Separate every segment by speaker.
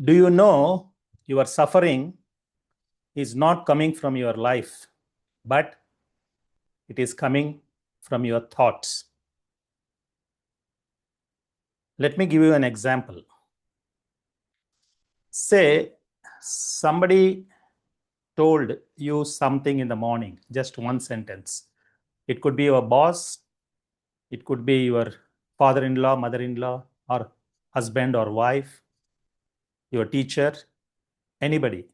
Speaker 1: Do you know your suffering is not coming from your life, but it is coming from your thoughts? Let me give you an example. Say somebody told you something in the morning, just one sentence. It could be your boss, it could be your father-in-law, mother-in-law, or husband or wife, your teacher, anybody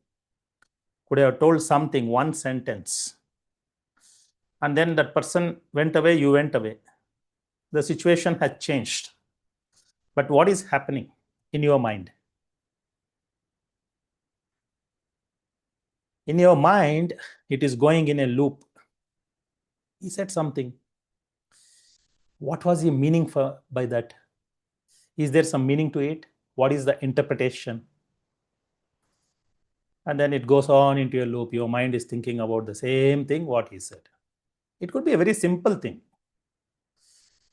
Speaker 1: could have told something, one sentence. And then that person went away, you went away. The situation had changed. But what is happening in your mind? In your mind, it is going in a loop. He said something. What was he meaning by that? Is there some meaning to it? What is the interpretation? And then it goes on into a loop. Your mind is thinking about the same thing what he said. It could be a very simple thing.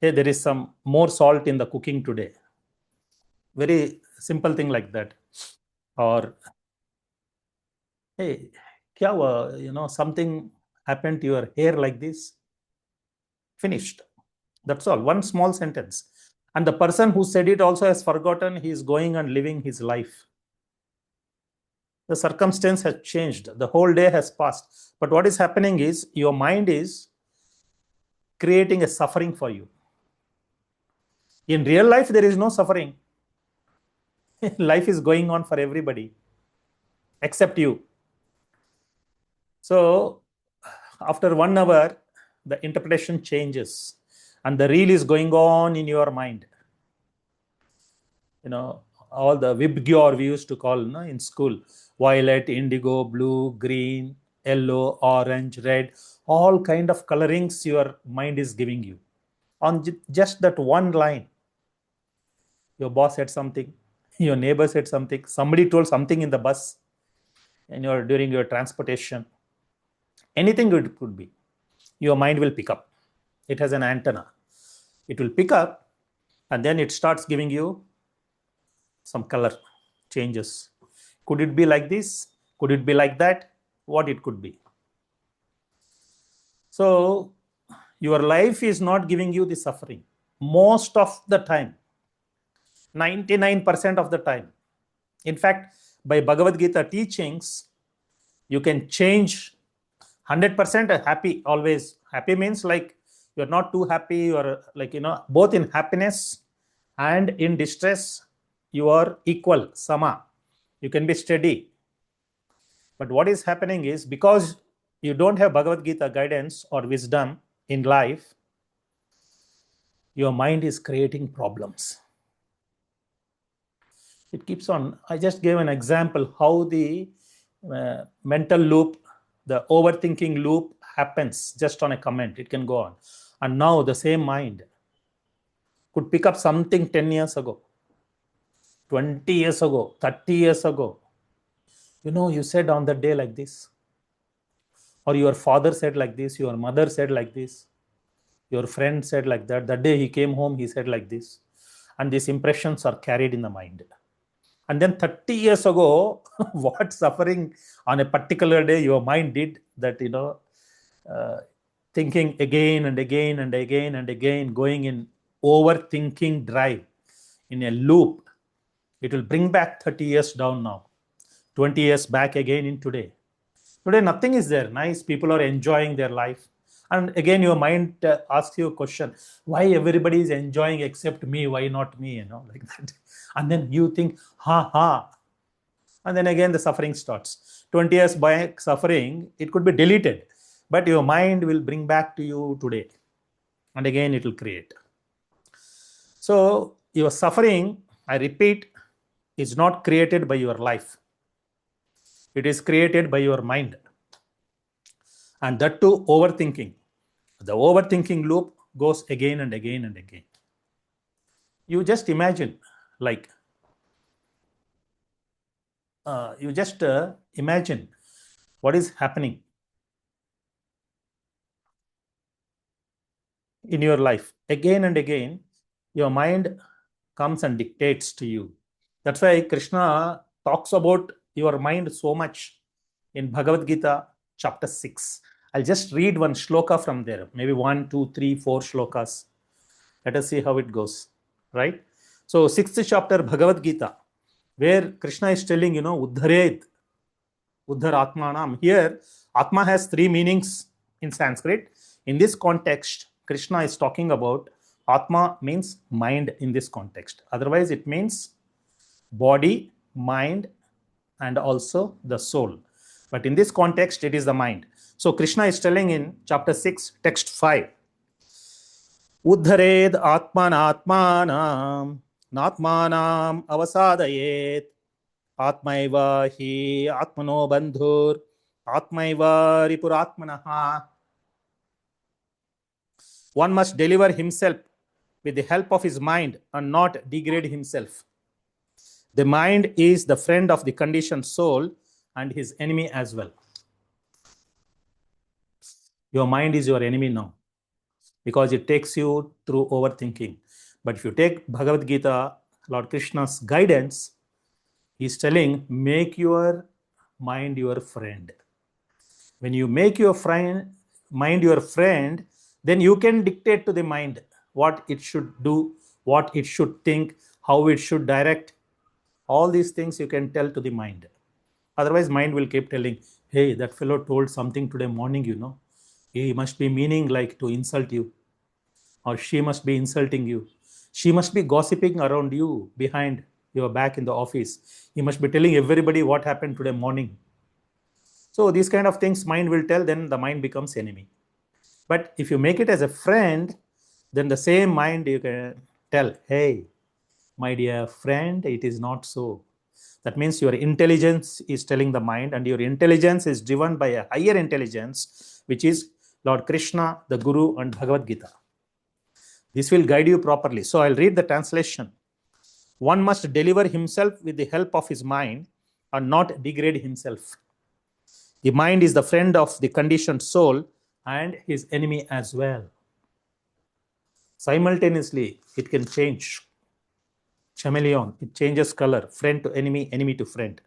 Speaker 1: Hey, there is some more salt in the cooking today. Very simple thing like that. Or, hey, kya hua? Something happened to your hair like this. Finished. That's all. One small sentence. And the person who said it also has forgotten. He is going and living his life. The circumstance has changed. The whole day has passed. But what is happening is your mind is creating a suffering for you. In real life, there is no suffering. Life is going on for everybody except you. So after 1 hour, the interpretation changes and the reel is going on in your mind. All the Vibgyor we used to call in school: violet, indigo, blue, green, yellow, orange, red, all kind of colorings your mind is giving you. On just that one line, your boss said something, your neighbor said something, somebody told something in the bus, and during your transportation, anything it could be, your mind will pick up. It has an antenna. It will pick up, and then it starts giving you some color changes. Could it be like this? Could it be like that? What it could be. So your life is not giving you the suffering. Most of the time, 99% of the time. In fact, by Bhagavad Gita teachings, you can change 100% happy always. Happy means like you're not too happy, or both in happiness and in distress, you are equal, sama. You can be steady. But what is happening is, because you don't have Bhagavad Gita guidance or wisdom in life, your mind is creating problems. It keeps on. I just gave an example how the mental loop, the overthinking loop happens just on a comment. It can go on. And now the same mind could pick up something 10 years ago, 20 years ago, 30 years ago. You said on that day like this. Or your father said like this, your mother said like this, your friend said like that. That day he came home, he said like this. And these impressions are carried in the mind. And then 30 years ago, what suffering on a particular day your mind did, that, thinking again and again and again and again, going in overthinking drive in a loop. It will bring back 30 years down now, 20 years back again in today. Today, nothing is there. Nice people are enjoying their life. And again, your mind asks you a question: why everybody is enjoying except me? Why not me? Like that. And then you think, ha ha. And then again, the suffering starts. 20 years back suffering, it could be deleted, but your mind will bring back to you today. And again, it will create. So your suffering, I repeat, is not created by your life. It is created by your mind. And that too, overthinking. The overthinking loop goes again and again and again. You just imagine, imagine what is happening in your life. Again and again, your mind comes and dictates to you. That's why Krishna talks about your mind so much in Bhagavad Gita, chapter 6. I'll just read one shloka from there, maybe 1, 2, 3, 4 shlokas. Let us see how it goes, right? So, 6th chapter Bhagavad Gita, where Krishna is telling, Uddharet, Uddhar Atmanam. Here, Atma has 3 meanings in Sanskrit. In this context, Krishna is talking about Atma means mind in this context. Otherwise, it means body, mind, and also the soul. But in this context, it is the mind. So Krishna is telling in chapter 6, text 5, Uddhared Atmanatmanam Natmanam Avasadayet Atmaiva hi Atmano Bandhur Atmaiva Ripuratmanaha. One must deliver himself with the help of his mind and not degrade himself. The mind is the friend of the conditioned soul and his enemy as well. Your mind is your enemy now because it takes you through overthinking. But if you take Bhagavad Gita, Lord Krishna's guidance, he's telling, make your mind your friend. When you make your mind your friend, then you can dictate to the mind what it should do, what it should think, how it should direct. All these things you can tell to the mind. Otherwise, mind will keep telling, hey, that fellow told something today morning, He must be meaning like to insult you. Or she must be insulting you. She must be gossiping around you behind your back in the office. He must be telling everybody what happened today morning. So these kind of things mind will tell, then the mind becomes enemy. But if you make it as a friend, then the same mind you can tell, hey, my dear friend, it is not so. That means your intelligence is telling the mind, and your intelligence is driven by a higher intelligence, which is Lord Krishna, the Guru, and Bhagavad Gita. This will guide you properly. So I'll read the translation. One must deliver himself with the help of his mind and not degrade himself. The mind is the friend of the conditioned soul and his enemy as well. Simultaneously, it can change. Chameleon, it changes color, friend to enemy, enemy to friend.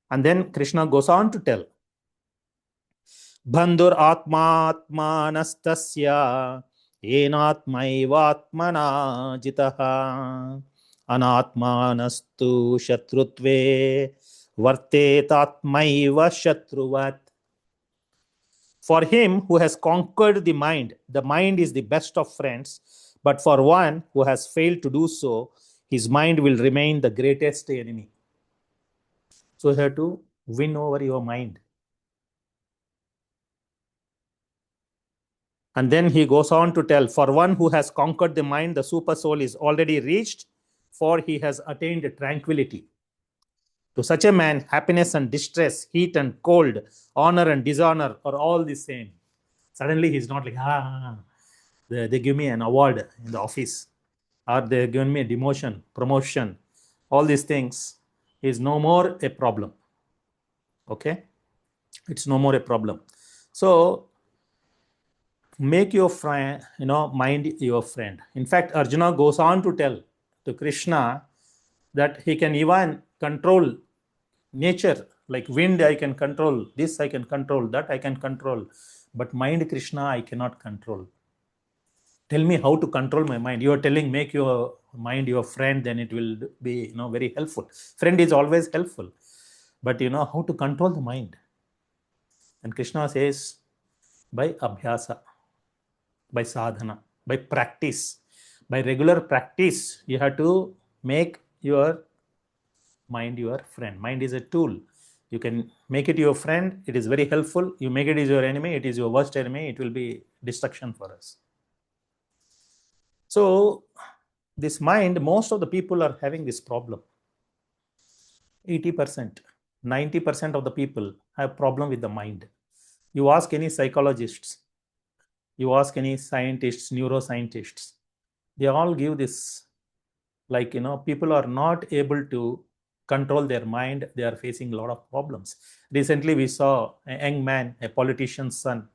Speaker 1: And then Krishna goes on to tell, Bandhur atmatmanastasya enatmaivatmana jitaha anatmanastu shatrutve vartetatmaiva shatruvat. For him who has conquered the mind is the best of friends. But for one who has failed to do so, his mind will remain the greatest enemy. So you have to win over your mind. And then he goes on to tell, for one who has conquered the mind, the super soul is already reached, for he has attained tranquility. To such a man, happiness and distress, heat and cold, honor and dishonor are all the same. Suddenly he's not like, they give me an award in the office, or they give me a demotion, promotion. All these things is no more a problem. Okay? It's no more a problem. So make your friend, mind your friend. In fact, Arjuna goes on to tell to Krishna that he can even control nature, like wind I can control, this I can control, that I can control, but mind Krishna I cannot control. Tell me how to control my mind. You are telling make your mind your friend, then it will be very helpful. Friend is always helpful, but how to control the mind. And Krishna says by abhyasa, by sadhana, by practice, by regular practice, you have to make your mind your friend. Mind is a tool. You can make it your friend, it is very helpful. You make it as your enemy, it is your worst enemy, it will be destruction for us. So this mind, most of the people are having this problem. 80%, 90% of the people have problem with the mind. You ask any psychologists, you ask any scientists, neuroscientists, they all give this, like, people are not able to control their mind. They are facing a lot of problems. Recently, we saw a young man, a politician's son,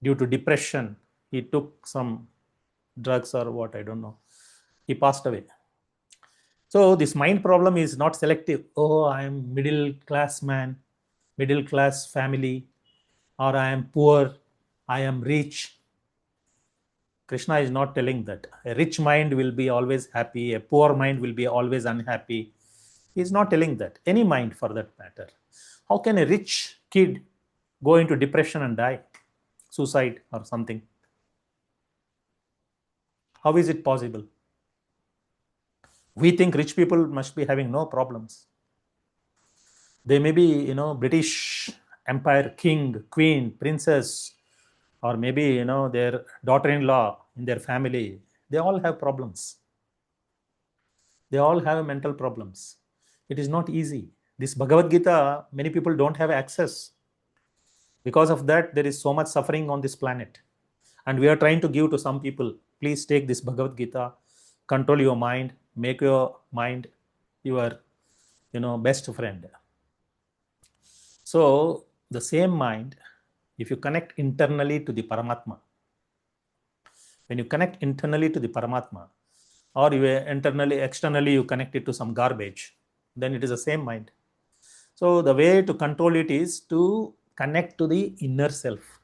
Speaker 1: due to depression, he took some drugs or what, I don't know. He passed away. So this mind problem is not selective. Oh, I am middle class man, middle class family, or I am poor, I am rich. Krishna is not telling that. A rich mind will be always happy, a poor mind will be always unhappy. He is not telling that. Any mind for that matter. How can a rich kid go into depression and die? Suicide or something? How is it possible? We think rich people must be having no problems. They may be, British Empire king, queen, princess, or maybe, their daughter-in-law in their family. They all have problems. They all have mental problems. It is not easy. This Bhagavad Gita, many people don't have access. Because of that, there is so much suffering on this planet. And we are trying to give to some people, please take this Bhagavad Gita, control your mind, make your mind your, best friend. So the same mind, if you connect internally to the Paramatma, when you connect internally to the Paramatma, or you externally you connect it to some garbage, then it is the same mind. So the way to control it is to connect to the inner self.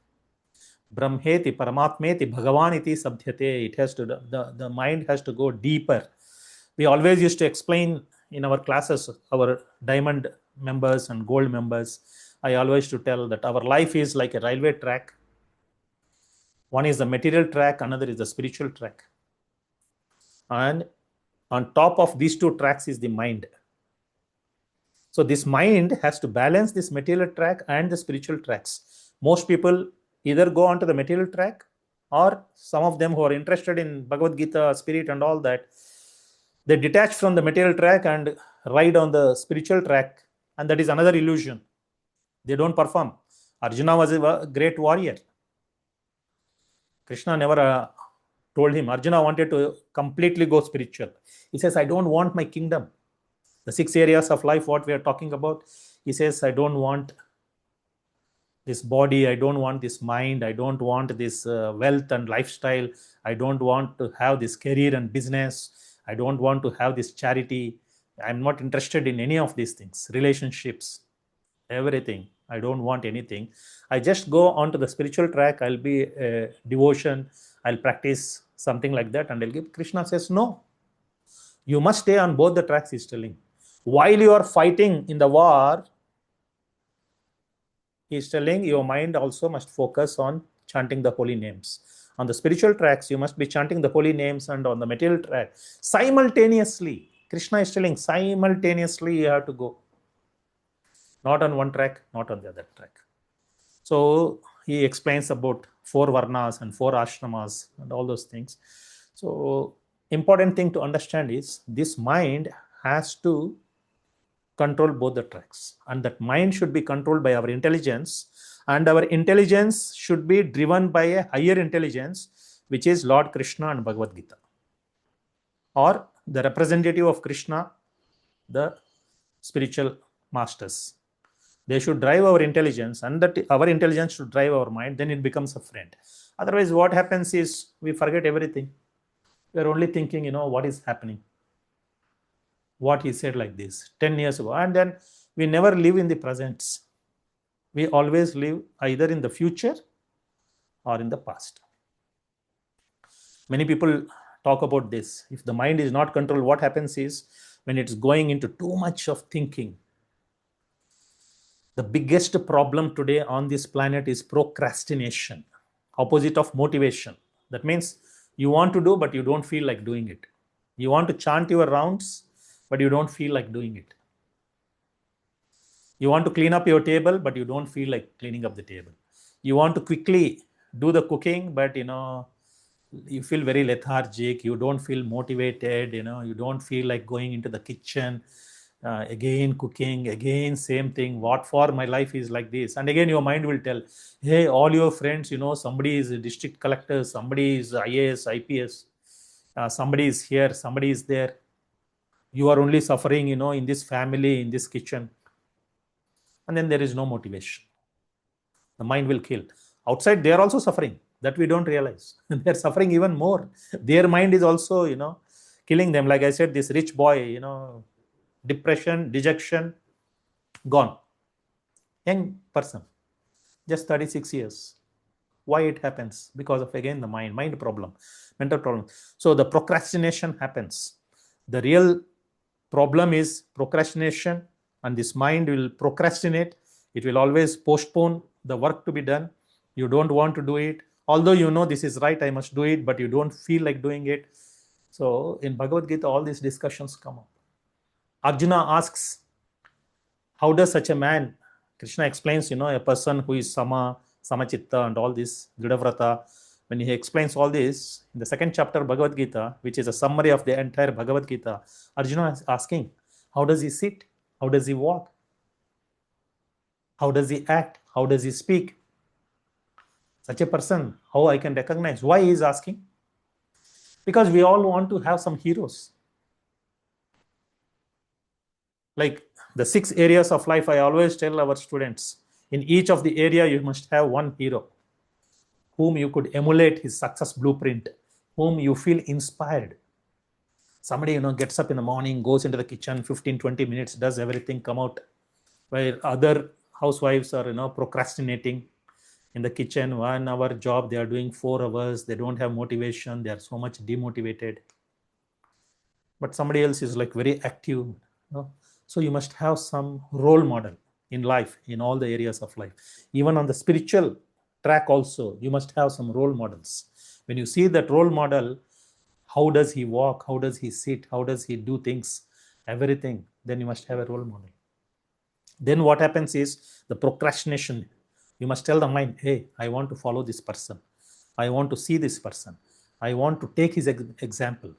Speaker 1: Brahmeti, Paramatmeti, Bhagavaniti Sabdhyate. It has to, the mind has to go deeper. We always used to explain in our classes, our diamond members and gold members, I always to tell that our life is like a railway track. One is the material track, another is the spiritual track. And on top of these two tracks is the mind. So this mind has to balance this material track and the spiritual tracks. Most people either go onto the material track, or some of them who are interested in Bhagavad Gita, spirit and all that, they detach from the material track and ride on the spiritual track, and that is another illusion. They don't perform. Arjuna was a great warrior. Krishna never told him. Arjuna wanted to completely go spiritual. He says, I don't want my kingdom. The 6 areas of life, what we are talking about, he says, I don't want this body, I don't want this mind, I don't want this wealth and lifestyle, I don't want to have this career and business, I don't want to have this charity, I'm not interested in any of these things, relationships, everything. I don't want anything. I just go onto the spiritual track, I'll be devotion, I'll practice something like that, and I'll give. Krishna says, no, you must stay on both the tracks, he's telling. While you are fighting in the war, he's telling your mind also must focus on chanting the holy names. On the spiritual tracks, you must be chanting the holy names, and on the material track, simultaneously. Krishna is telling simultaneously you have to go. Not on one track, not on the other track. So he explains about 4 varnas and 4 ashramas and all those things. So important thing to understand is this mind has to control both the tracks, and that mind should be controlled by our intelligence, and our intelligence should be driven by a higher intelligence, which is Lord Krishna and Bhagavad Gita, or the representative of Krishna, the spiritual masters. They should drive our intelligence, and that our intelligence should drive our mind, then it becomes a friend. Otherwise, what happens is we forget everything. We are only thinking, what is happening, what he said like this 10 years ago, and then we never live in the present. We always live either in the future or in the past. Many people talk about this. If the mind is not controlled, what happens is when it's going into too much of thinking. The biggest problem today on this planet is procrastination, opposite of motivation. That means you want to do, but you don't feel like doing it. You want to chant your rounds, but you don't feel like doing it. You want to clean up your table, but you don't feel like cleaning up the table. You want to quickly do the cooking, but you feel very lethargic. You don't feel motivated. You don't feel like going into the kitchen, again cooking, again same thing. What for? My life is like this. And again, your mind will tell, hey, all your friends, somebody is a district collector, somebody is IAS, IPS, somebody is here, somebody is there. You are only suffering, in this family, in this kitchen. And then there is no motivation. The mind will kill. Outside, they are also suffering. That we don't realize. They're suffering even more. Their mind is also, killing them. Like I said, this rich boy, depression, dejection, gone. Young person, just 36 years. Why it happens? Because of, again, the mind problem, mental problem. So the procrastination happens. The real problem is procrastination, and this mind will procrastinate. It will always postpone the work to be done. You don't want to do it, although you know this is right, I must do it, but you don't feel like doing it. So in Bhagavad Gita, all these discussions come up. Arjuna asks, how does such a man, Krishna explains, a person who is samachitta and all this, Dridavrata, when he explains all this in the second chapter Bhagavad Gita, which is a summary of the entire Bhagavad Gita, Arjuna is asking, how does he sit? How does he walk? How does he act? How does he speak? Such a person, how I can recognize? Why he is asking? Because we all want to have some heroes. Like the 6 areas of life, I always tell our students, in each of the area, you must have one hero whom you could emulate his success blueprint, whom you feel inspired. Somebody, gets up in the morning, goes into the kitchen, 15, 20 minutes, does everything, come out. Where other housewives are, procrastinating in the kitchen, 1 hour job, they are doing 4 hours, they don't have motivation, they are so much demotivated. But somebody else is like very active. So you must have some role model in life, in all the areas of life. Even on the spiritual track also, you must have some role models. When you see that role model, how does he walk, how does he sit, how does he do things, everything, then you must have a role model. Then what happens is the procrastination. You must tell the mind, hey, I want to follow this person. I want to see this person. I want to take his example.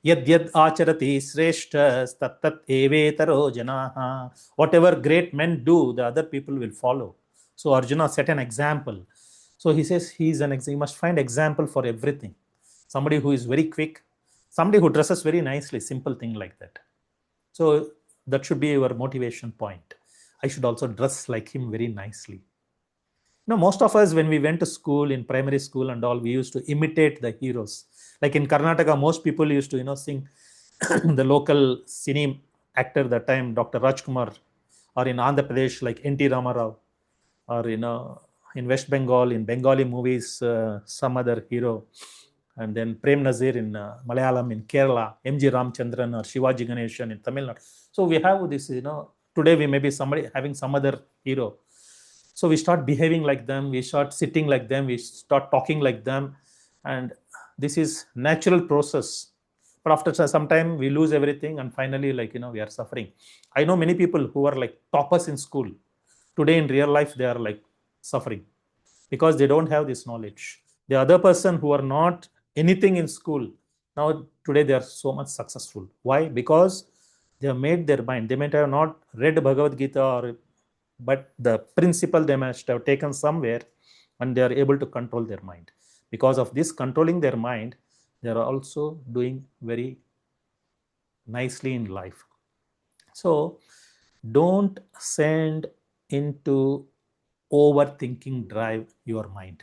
Speaker 1: Yad yad acharati sreshtas tat tat evetaro janaha. Whatever great men do, the other people will follow. So Arjuna set an example. So he says he must find example for everything. Somebody who is very quick, somebody who dresses very nicely, simple thing like that. So that should be your motivation point. I should also dress like him very nicely. Most of us, when we went to school, in primary school and all, we used to imitate the heroes. Like in Karnataka, most people used to, sing the local cine actor that time, Dr. Rajkumar, or in Andhra Pradesh, like N.T. Ramarao, or, in West Bengal, in Bengali movies, some other hero. And then Prem Nazir in Malayalam, in Kerala, M.G. Ramchandran or Shivaji Ganeshan in Tamil Nadu. So we have this, today we may be somebody having some other hero. So we start behaving like them, we start sitting like them, we start talking like them. And this is natural process. But after some time, we lose everything. And finally, we are suffering. I know many people who are like toppers in school. Today in real life, they are like suffering because they don't have this knowledge. The other person who are not anything in school, now today they are so much successful. Why? Because they have made their mind. They might have not read Bhagavad Gita, but the principle they must have taken somewhere, and they are able to control their mind. Because of this controlling their mind, they are also doing very nicely in life. So don't send into overthinking drive your mind.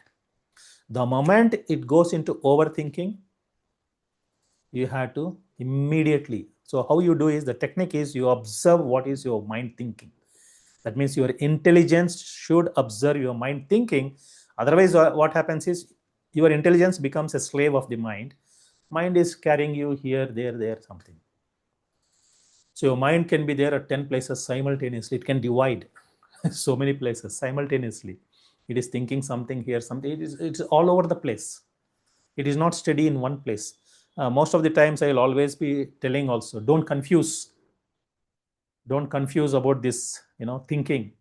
Speaker 1: The moment it goes into overthinking, you have to immediately. So how you do is, the technique is, you observe what is your mind thinking. That means your intelligence should observe your mind thinking. Otherwise, what happens is your intelligence becomes a slave of the mind. Mind is carrying you here, there, something. So your mind can be there at 10 places simultaneously. It can divide so many places simultaneously. It is thinking something here, something. It's all over the place. It is not steady in one place. Most of the times, I will always be telling also, don't confuse about this, thinking.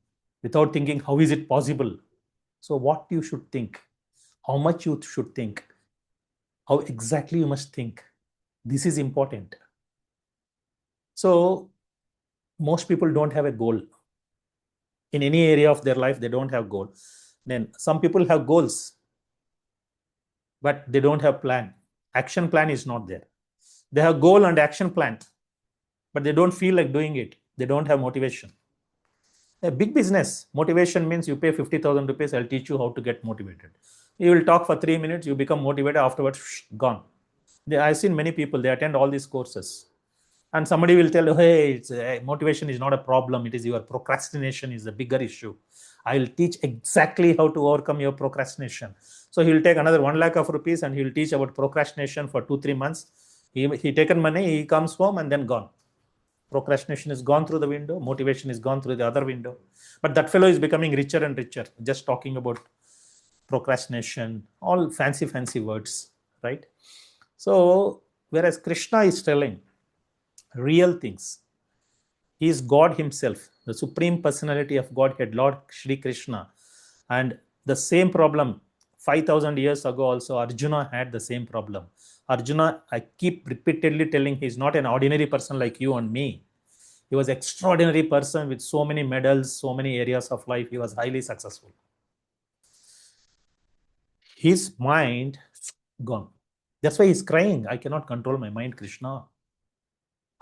Speaker 1: Without thinking, how is it possible? So what you should think, how much you should think, how exactly you must think, this is important. So most people don't have a goal. In any area of their life, they don't have goal. Then some people have goals, but they don't have plan. Action plan is not there. They have goal and action plan, but they don't feel like doing it. They don't have motivation. A big business, motivation means you pay 50,000 rupees, I'll teach you how to get motivated. You will talk for 3 minutes, you become motivated, afterwards, gone. I've seen many people, they attend all these courses. And somebody will tell you, hey, motivation is not a problem. It is your procrastination is the bigger issue. I'll teach exactly how to overcome your procrastination. So he'll take another 1 lakh of rupees and he'll teach about procrastination for 2-3 months. He taken money, he comes home and then gone. Procrastination is gone through the window. Motivation is gone through the other window. But that fellow is becoming richer and richer, just talking about procrastination, all fancy words, right? So, whereas Krishna is telling real things, he is God himself, the supreme personality of Godhead, Lord Shri Krishna. And the same problem 5,000 years ago also, Arjuna had the same problem. Arjuna, I keep repeatedly telling, he's not an ordinary person like you and me. He was an extraordinary person with so many medals, so many areas of life. He was highly successful. His mind gone. That's why he's crying. I cannot control my mind, Krishna.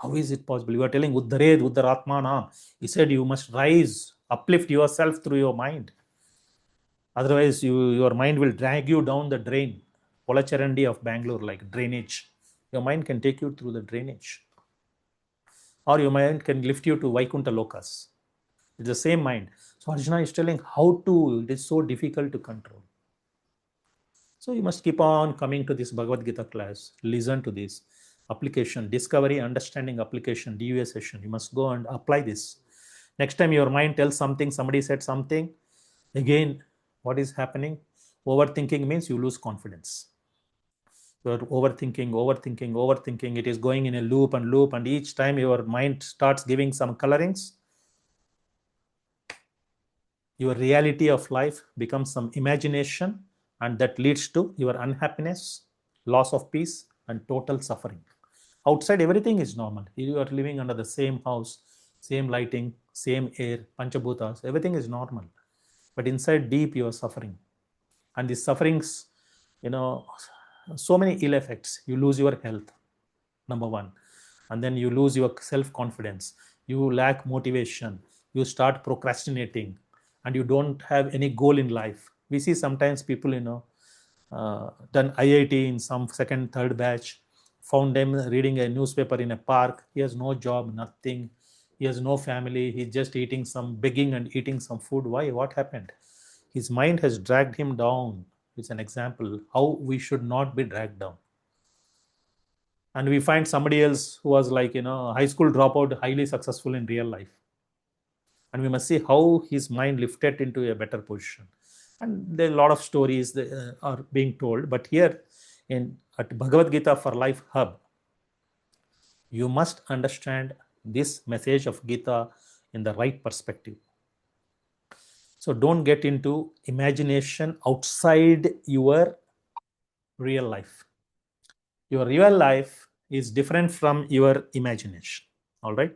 Speaker 1: How is it possible? You are telling Uddared, Uddaratmana. He said you must rise, uplift yourself through your mind. Otherwise, your mind will drag you down the drain. Polacharandi of Bangalore, like drainage. Your mind can take you through the drainage. Or your mind can lift you to Vaikuntha Lokas. It's the same mind. So Arjuna is telling how to, it is so difficult to control. So you must keep on coming to this Bhagavad Gita class, listen to this application, discovery, understanding, application, DUA session. You must go and apply this. Next time your mind tells something, somebody said something, again, what is happening? Overthinking means you lose confidence. You're overthinking. It is going in a loop, and each time your mind starts giving some colorings, your reality of life becomes some imagination, and that leads to your unhappiness, loss of peace, and total suffering. Outside, everything is normal. You are living under the same house, same lighting, same air, panchabhutas, everything is normal. But inside, deep, you are suffering. And these sufferings, so many ill effects. You lose your health, number one. And then you lose your self-confidence. You lack motivation. You start procrastinating. And you don't have any goal in life. We see sometimes people, done IIT in some second, third batch, found them reading a newspaper in a park. He has no job, nothing. He has no family. He's just begging and eating some food. Why? What happened? His mind has dragged him down. It's an example how we should not be dragged down. And we find somebody else who was like, high school dropout, highly successful in real life. And we must see how his mind lifted into a better position. And there are a lot of stories that are being told. But here at Bhagavad Gita for Life Hub, you must understand this message of Gita in the right perspective. So don't get into imagination outside your real life. Your real life is different from your imagination. All right?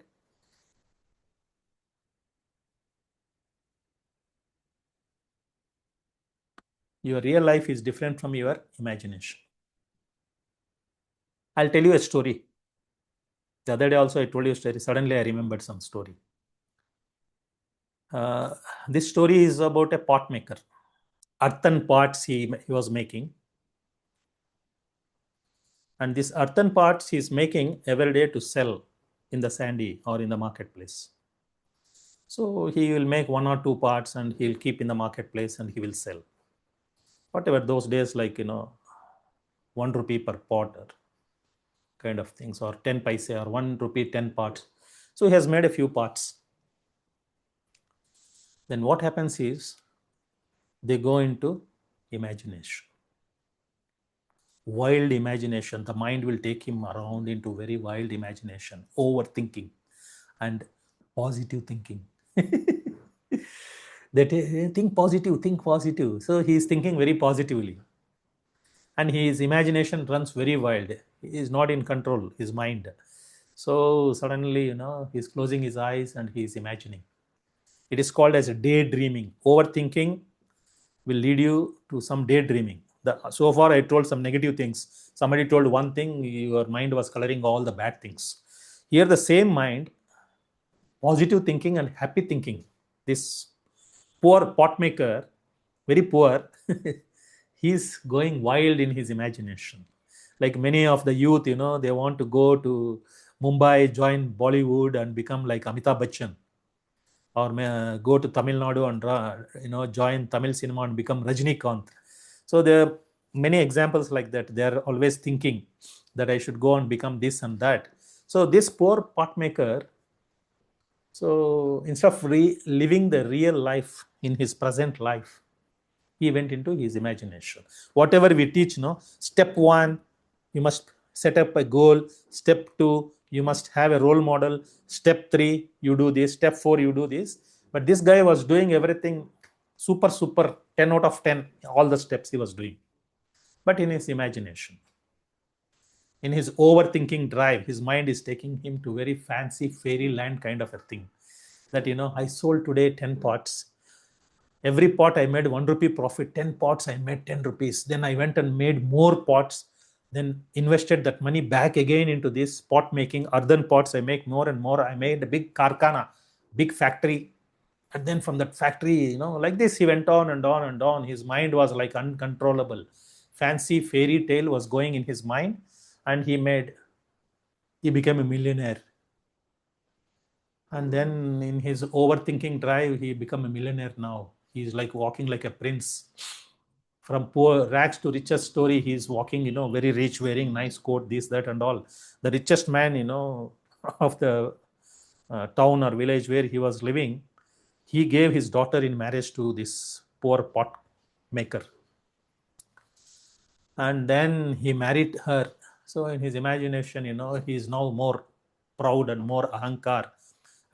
Speaker 1: Your real life is different from your imagination. I'll tell you a story. The other day also I told you a story. Suddenly I remembered some story. This story is about a pot maker. Earthen pots he was making. And this earthen pots he is making every day to sell in the sandy or in the marketplace. So he will make 1 or 2 pots and he'll keep in the marketplace and he will sell. Whatever those days, like, 1 rupee per pot or kind of things, or 10 paise or 1 rupee 10 pots. So he has made a few pots. Then what happens is they go into imagination. Wild imagination. The mind will take him around into very wild imagination, overthinking and positive thinking. They think positive. So he is thinking very positively. And his imagination runs very wild. He is not in control, his mind. So suddenly, he's closing his eyes and he's imagining. It is called as daydreaming. Overthinking will lead you to some daydreaming. So far, I told some negative things. Somebody told one thing, your mind was coloring all the bad things. Here, the same mind, positive thinking and happy thinking. This poor pot maker, very poor, he's going wild in his imagination. Like many of the youth, they want to go to Mumbai, join Bollywood and become like Amitabh Bachchan, or go to Tamil Nadu and join Tamil cinema and become Rajnikant. So there are many examples like that. They are always thinking that I should go and become this and that. So this poor pot maker, so instead of living the real life in his present life, he went into his imagination. Whatever we teach, step one, you must set up a goal. Step two, you must have a role model. Step three, you do this. Step four, you do this. But this guy was doing everything super 10 out of 10, all the steps he was doing, but in his imagination. In his overthinking drive, his mind is taking him to very fancy fairyland kind of a thing. That, I sold today 10 pots. Every pot I made 1 rupee profit. 10 pots I made 10 rupees. Then I went and made more pots. Then invested that money back again into this pot making. Earthen pots I make more and more. I made a big karkhana, big factory. And then from that factory, like this, he went on and on and on. His mind was like uncontrollable. Fancy fairy tale was going in his mind, and he became a millionaire. And then in his overthinking drive, he became a millionaire now. He's like walking like a prince. From poor rags to richest story, he's walking, very rich, wearing nice coat, this, that, and all. The richest man, of the town or village where he was living, he gave his daughter in marriage to this poor pot maker. And then he married her. So in his imagination, he is now more proud and more ahankar.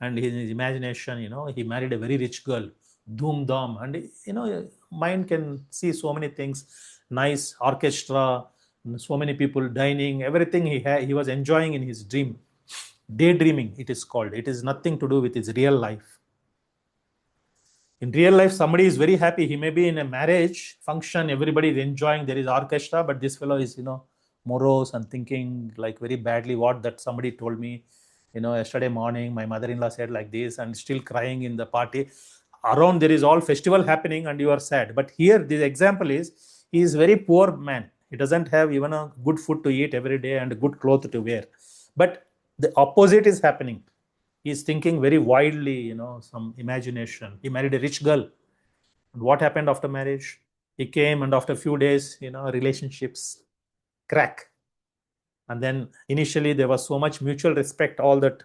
Speaker 1: And in his imagination, he married a very rich girl, doom dam. And, mind can see so many things, nice orchestra, so many people dining, everything he was enjoying in his dream. Daydreaming, it is called. It is nothing to do with his real life. In real life, somebody is very happy. He may be in a marriage function, everybody is enjoying, there is orchestra, but this fellow is, morose and thinking like very badly what that somebody told me. Yesterday morning, my mother-in-law said like this, and still crying in the party. Around there is all festival happening and you are sad. But here, the example is, he is very poor man. He doesn't have even a good food to eat every day and a good cloth to wear. But the opposite is happening. He is thinking very wildly, some imagination. He married a rich girl. And what happened after marriage? He came, and after a few days, relationships crack. And then initially there was so much mutual respect, all that.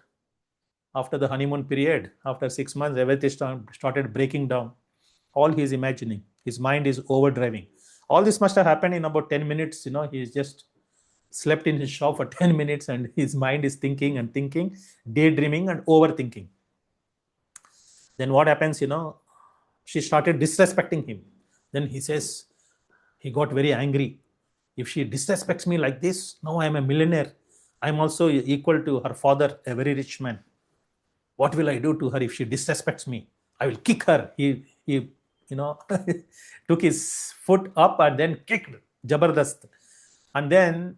Speaker 1: After the honeymoon period, after 6 months, everything started breaking down. All he is imagining. His mind is overdriving. All this must have happened in about 10 minutes. He is just slept in his shop for 10 minutes and his mind is thinking and thinking, daydreaming and overthinking. Then what happens, she started disrespecting him. Then he says, he got very angry. If she disrespects me like this, now I am a millionaire. I am also equal to her father, a very rich man. What will I do to her if she disrespects me? I will kick her. He took his foot up and then kicked, jabardast. And then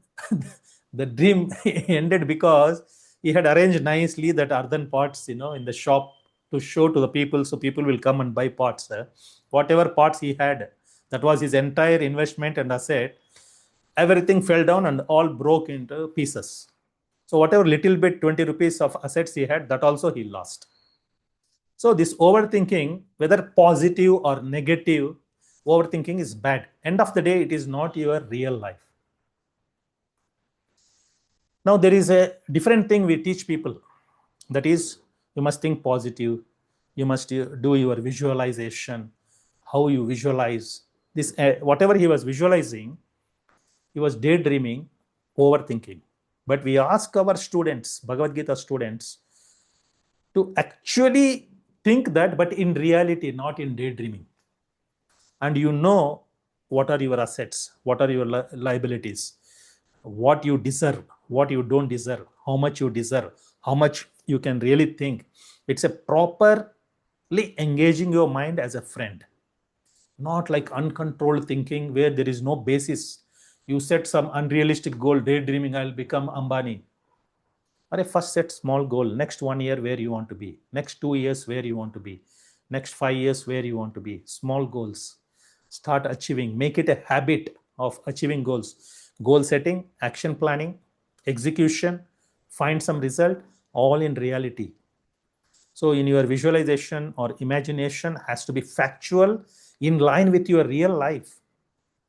Speaker 1: the dream ended because he had arranged nicely that earthen pots, in the shop to show to the people, so people will come and buy pots. Whatever pots he had, that was his entire investment and asset. Everything fell down and all broke into pieces. So whatever little bit 20 rupees of assets he had, that also he lost. So this overthinking, whether positive or negative, overthinking is bad. End of the day, it is not your real life. Now there is a different thing we teach people. That is, you must think positive. You must do your visualization. How you visualize this, whatever he was visualizing, he was daydreaming, overthinking. But we ask our students, Bhagavad Gita students, to actually think that, but in reality, not in daydreaming. And what are your assets, what are your liabilities, what you deserve, what you don't deserve, how much you deserve, how much you can really think. It's a properly engaging your mind as a friend, not like uncontrolled thinking where there is no basis. You set some unrealistic goal, daydreaming, I'll become Ambani. Or first set small goal, next 1 year where you want to be, next 2 years where you want to be, next 5 years where you want to be. Small goals. Start achieving, make it a habit of achieving goals. Goal setting, action planning, execution, find some result, all in reality. So in your visualization or imagination has to be factual, in line with your real life,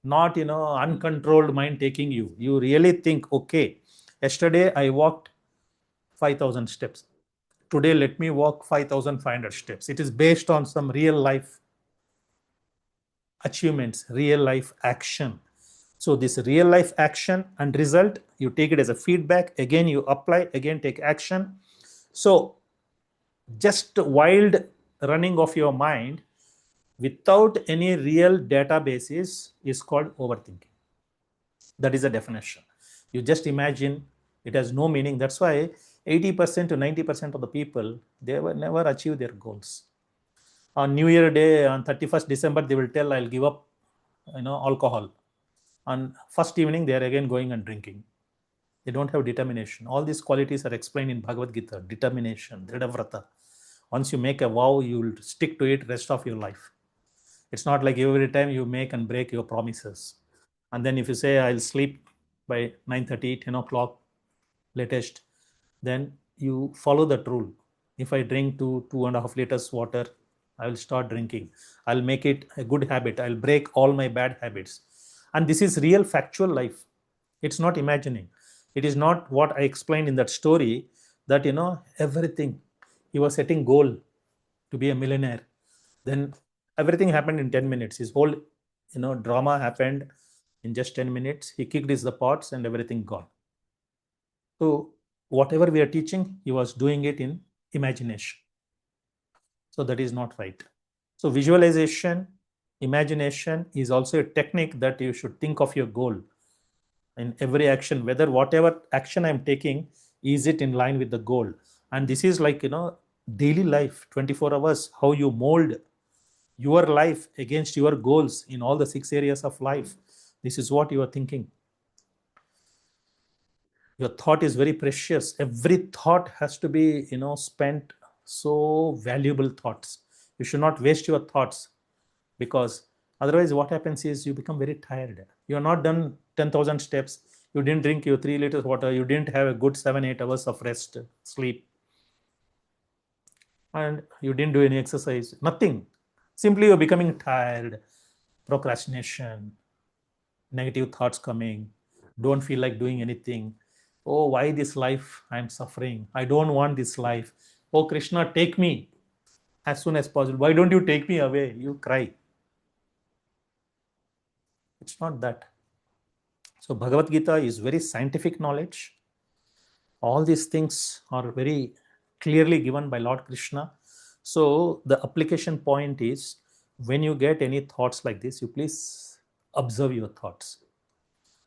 Speaker 1: not uncontrolled mind taking you. You really think, okay, yesterday I walked 5,000 steps. Today let me walk 5,500 steps. It is based on some real life achievements, real life action. So this real life action and result, you take it as a feedback. Again, you apply, again, take action. So just wild running of your mind without any real databases is called overthinking. That is a definition. You just imagine, it has no meaning. That's why 80% to 90% of the people, they will never achieve their goals. On New Year Day, on 31st December, they will tell, I'll give up alcohol. On first evening, they are again going and drinking. They don't have determination. All these qualities are explained in Bhagavad Gita. Determination, Dridhavrata. Once you make a vow, you will stick to it rest of your life. It's not like every time you make and break your promises. And then if you say, I'll sleep by 9:30, 10 o'clock latest, then you follow that rule. If I drink 2.5 liters water, I will start drinking. I'll make it a good habit. I'll break all my bad habits. And this is real factual life. It's not imagining. It is not what I explained in that story that, everything. He was setting goal to be a millionaire. Then everything happened in 10 minutes. His whole, drama happened in just 10 minutes. He kicked the pots and everything gone. So whatever we are teaching, he was doing it in imagination. So that is not right. So visualization, imagination is also a technique that you should think of your goal in every action, whether whatever action I'm taking, is it in line with the goal? And this is like, daily life, 24 hours, how you mold your life against your goals in all the 6 areas of life. This is what you are thinking. Your thought is very precious. Every thought has to be, spent. So valuable thoughts. You should not waste your thoughts, because otherwise what happens is you become very tired. You are not done 10,000 steps. You didn't drink your 3 liters water. You didn't have a good 7-8 hours of rest, sleep. And you didn't do any exercise. Nothing. Simply you're becoming tired. Procrastination. Negative thoughts coming. Don't feel like doing anything. Oh, why this life? I'm suffering. I don't want this life. Oh, Krishna, take me as soon as possible. Why don't you take me away? You cry. It's not that. So Bhagavad Gita is very scientific knowledge. All these things are very clearly given by Lord Krishna. So the application point is, when you get any thoughts like this, you please observe your thoughts.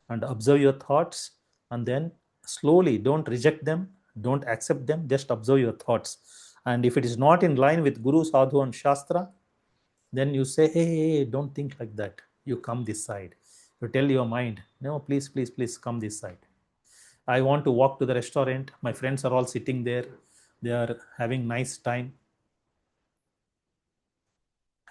Speaker 1: And observe your thoughts, and then slowly, don't reject them, don't accept them, just observe your thoughts. And if it is not in line with Guru, Sadhu and Shastra, then you say, hey, don't think like that. You come this side. You tell your mind, no, please, please, please come this side. I want to walk to the restaurant. My friends are all sitting there. They are having nice time,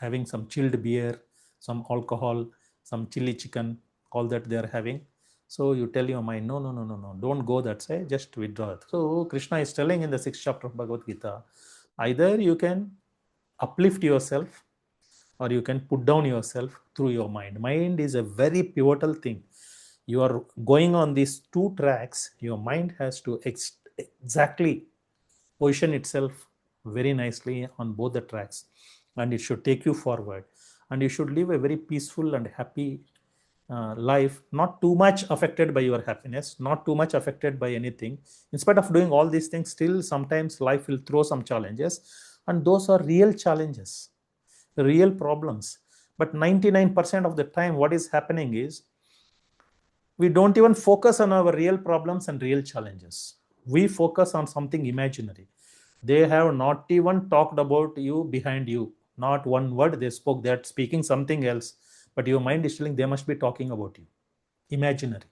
Speaker 1: having some chilled beer, some alcohol, some chili chicken, all that they are having. So you tell your mind, no, no, no, no, no, don't go that side, just withdraw it. So Krishna is telling in the 6th chapter of Bhagavad Gita, either you can uplift yourself or you can put down yourself through your mind. Mind is a very pivotal thing. You are going on these 2 tracks, your mind has to exactly position itself very nicely on both the tracks, and it should take you forward, and you should live a very peaceful and happy life, not too much affected by your happiness, not too much affected by anything. In spite of doing all these things, still sometimes life will throw some challenges, and those are real challenges, real problems. But 99% of the time what is happening is, we don't even focus on our real problems and real challenges. We focus on something imaginary. They have not even talked about you behind you. Not one word they spoke. They're speaking something else. But your mind is telling they must be talking about you. Imaginary.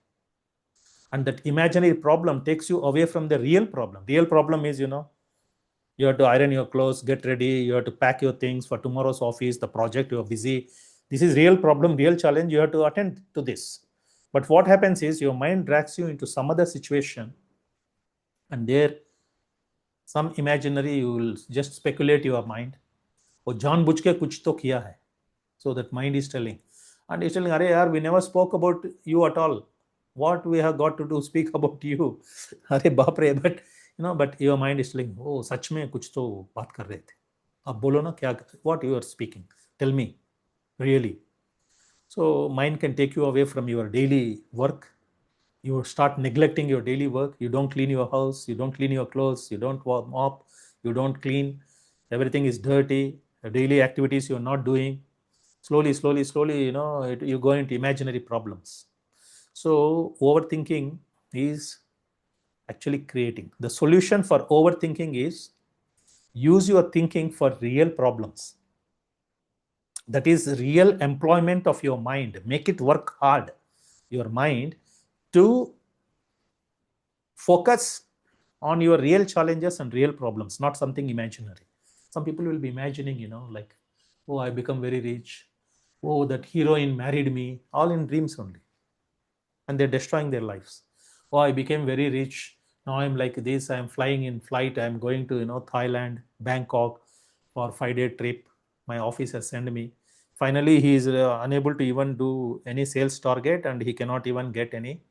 Speaker 1: And that imaginary problem takes you away from the real problem. Real problem is, you have to iron your clothes, get ready, you have to pack your things for tomorrow's office, the project, you are busy. This is real problem, real challenge. You have to attend to this. But what happens is your mind drags you into some other situation, and there some imaginary, you will just speculate your mind, वो जानबूझ के कुछ तो किया है. So that mind is telling, and it's telling, अरे यार, we never spoke about you at all. What we have got to do speak about you? अरे बाप रे. But but your mind is telling, oh, सच में कुछ तो बात कर रहे थे. अब बोलो ना क्या, what you are speaking, tell me really. So mind can take you away from your daily work. You start neglecting your daily work. You don't clean your house, you don't clean your clothes, you don't mop, you don't clean. Everything is dirty. The daily activities you're not doing. Slowly, you go into imaginary problems. So overthinking is actually creating. The solution for overthinking is use your thinking for real problems. That is real employment of your mind. Make it work hard, your mind, to focus on your real challenges and real problems, not something imaginary. Some people will be imagining, like, oh, I become very rich. Oh, that heroine married me. All in dreams only. And they're destroying their lives. Oh, I became very rich. Now I'm like this. I'm flying in flight. I'm going to, Thailand, Bangkok for 5-day trip. My office has sent me. Finally, he is unable to even do any sales target, and he cannot even get any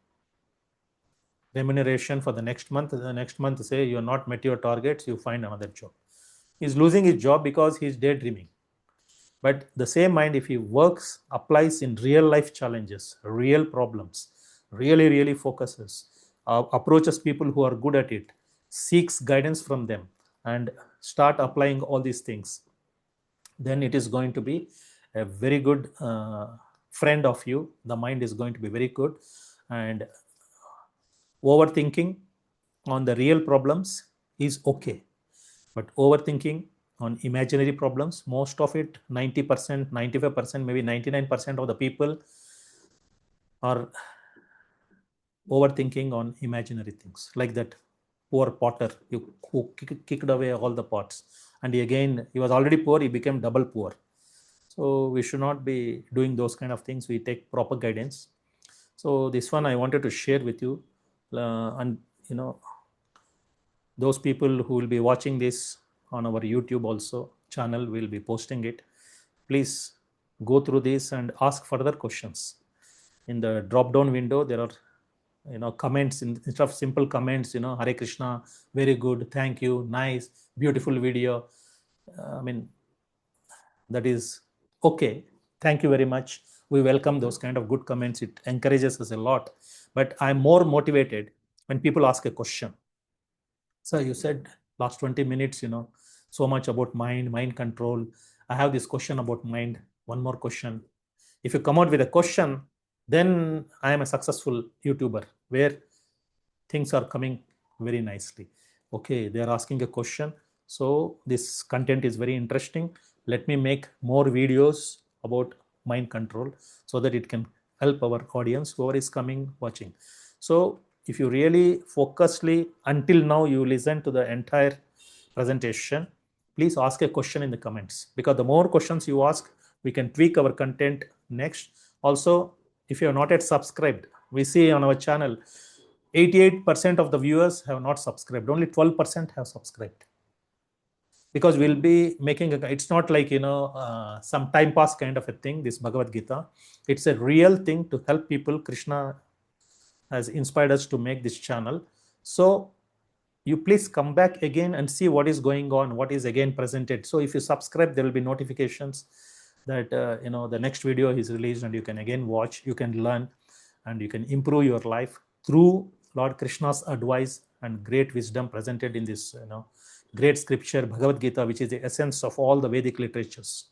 Speaker 1: remuneration for the next month. The next month, say you are not met your targets, you find another job. He's losing his job because he's daydreaming. But the same mind, if he works, applies in real life challenges, real problems, really focuses, approaches people who are good at it, seeks guidance from them, and start applying all these things, then it is going to be a very good friend of you. The mind is going to be very good. And overthinking on the real problems is okay, but overthinking on imaginary problems, most of it, 90%, 95%, maybe 99% of the people are overthinking on imaginary things. Like that poor potter who kicked away all the pots, and he was already poor, he became double poor. So we should not be doing those kind of things. We take proper guidance. So this one I wanted to share with you, and those people who will be watching this on our YouTube also channel, will be posting it. Please go through this and ask further questions. In the drop down window, there are comments. Instead of simple comments, Hare Krishna, very good, thank you, nice, beautiful video. That is okay. Thank you very much. We welcome those kind of good comments. It encourages us a lot. But I'm more motivated when people ask a question. So you said last 20 minutes, so much about mind control. I have this question about mind. One more question. If you come out with a question, then I am a successful YouTuber, where things are coming very nicely. Okay, they are asking a question. So this content is very interesting. Let me make more videos about mind control so that it can help our audience, whoever is coming, watching. So if you really focusedly, until now you listen to the entire presentation, please ask a question in the comments, because the more questions you ask, we can tweak our content next. Also, if you are not yet subscribed, we see on our channel 88% of the viewers have not subscribed, only 12% have subscribed. Because we'll be making it's not like some time pass kind of a thing, this Bhagavad Gita. It's a real thing to help people. Krishna has inspired us to make this channel. So you please come back again and see what is going on, what is again presented. So if you subscribe, there will be notifications that the next video is released, and you can again watch, you can learn, and you can improve your life through Lord Krishna's advice and great wisdom presented in this great scripture Bhagavad Gita, which is the essence of all the Vedic literatures.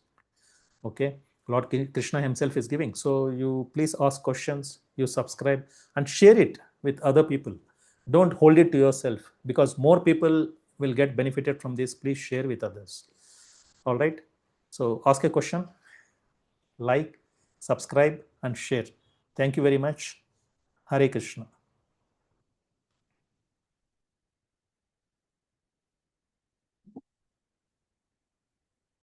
Speaker 1: Okay, Lord Krishna himself is giving. So you please ask questions, you subscribe, and share it with other people. Don't hold it to yourself, because more people will get benefited from this. Please share with others. All right. So ask a question, like, subscribe, and share. Thank you very much. Hare Krishna.